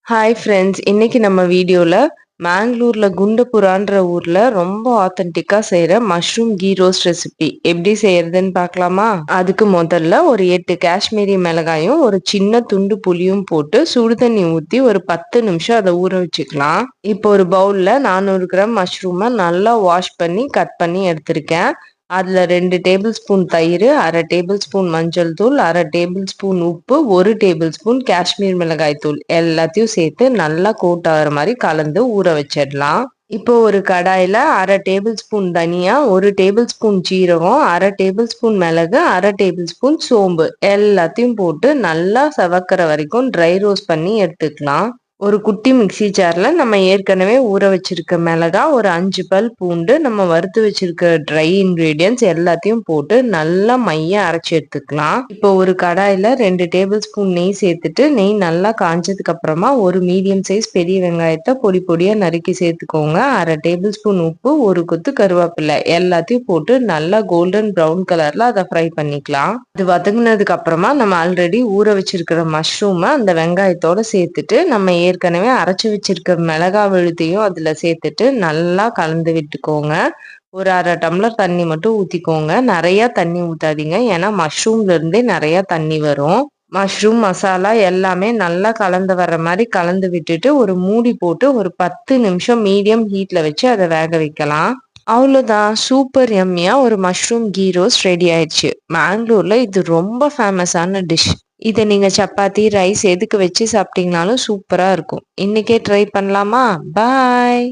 Hi friends, இன்னைக்கு நம்ம வீடியோல மேங்களூர்ல குண்டபுரான்ற ஊர்ல ரொம்ப ஆத்தென்டிக்கா செய்யற மஷ்ரூம் கீ ரோஸ்ட் ரெசிபி எப்படி செய்யறதுன்னு பார்க்கலாமா? அதுக்கு முதல்ல ஒரு 8 காஷ்மீரி மிளகாயும் ஒரு சின்ன துண்டு புளியும் போட்டு சுடு தண்ணி ஊத்தி ஒரு 10 நிமிஷம் அதை ஊற வச்சுக்கலாம். இப்போ ஒரு பவுல்ல 400 கிராம் மஷ்ரூமை நல்லா வாஷ் பண்ணி கட் பண்ணி எடுத்திருக்கேன். அதுல 2 டேபிள் ஸ்பூன் தயிர், அரை டேபிள் ஸ்பூன் மஞ்சள் தூள், அரை டேபிள் ஸ்பூன் உப்பு, 1 டேபிள் ஸ்பூன் காஷ்மீர் மிளகாய் தூள் எல்லாத்தையும் சேர்த்து நல்லா கோட் ஆகிற மாதிரி கலந்து ஊற வச்சிடலாம். இப்போ ஒரு கடாயில அரை டேபிள் ஸ்பூன் தனியா, 1 டேபிள் ஸ்பூன் ஜீரகம், அரை டேபிள் ஸ்பூன் மிளகு, அரை டேபிள் ஸ்பூன் சோம்பு எல்லாத்தையும் போட்டு நல்லா செவக்கிற வரைக்கும் ட்ரை ரோஸ்ட் பண்ணி எடுத்துக்கலாம். ஒரு குட்டி மிக்ஸி ஜார்ல நம்ம ஏற்கனவே ஊற வச்சிருக்க மிளகா, ஒரு 5 பல் பூண்டு, நம்ம வறுத்து வச்சிருக்க ட்ரை இன்கிரீடியன்ட்ஸ் எல்லாத்தையும் போட்டு நல்லா மைய அரைச்சி எடுத்துக்கலாம். இப்போ ஒரு கடாயில 2 டேபிள் ஸ்பூன் நெய் சேர்த்துட்டு நெய் நல்லா காஞ்சதுக்கு அப்புறமா ஒரு மீடியம் சைஸ் பெரிய வெங்காயத்தை பொடி பொடியா நறுக்கி சேர்த்துக்கோங்க. அரை டேபிள் ஸ்பூன் உப்பு, ஒரு கொத்து கருவேப்பிலை எல்லாத்தையும் போட்டு நல்லா கோல்டன் ப்ரௌன் கலர்ல அதை ஃப்ரை பண்ணிக்கலாம். அது வதங்கினதுக்கு அப்புறமா நம்ம ஆல்ரெடி ஊற வச்சிருக்கிற மஷ்ரூமை அந்த வெங்காயத்தோட சேர்த்துட்டு நம்ம ஏற்கனவே அரைச்சி வச்சிருக்க மிளகா விழுதையும் அதுல சேர்த்துட்டு நல்லா கலந்து விட்டுக்கோங்க. ஒரு அரை டம்ளர் தண்ணி மட்டும் ஊத்திக்கோங்க. நிறைய தண்ணி ஊத்தாதீங்க, ஏன்னா மஷ்ரூம்ல இருந்தே நிறைய தண்ணி வரும். மஷ்ரூம் மசாலா எல்லாமே நல்லா கலந்து வர்ற மாதிரி கலந்து விட்டுட்டு ஒரு மூடி போட்டு ஒரு 10 நிமிஷம் மீடியம் ஹீட்ல வச்சு அதை வேக வைக்கலாம். அவ்வளோதான், சூப்பர் யம்மியா ஒரு மஷ்ரூம் கீ ரோஸ்ட் ரெடி ஆயிடுச்சு. மேங்களூர்ல இது ரொம்ப ஃபேமஸான டிஷ். இதை நீங்க சப்பாத்தி, ரைஸ் எதுக்கு வச்சு சாப்பிட்டீங்கனாலும் சூப்பரா இருக்கும். இன்னைக்கே ட்ரை பண்ணலாமா? பாய்.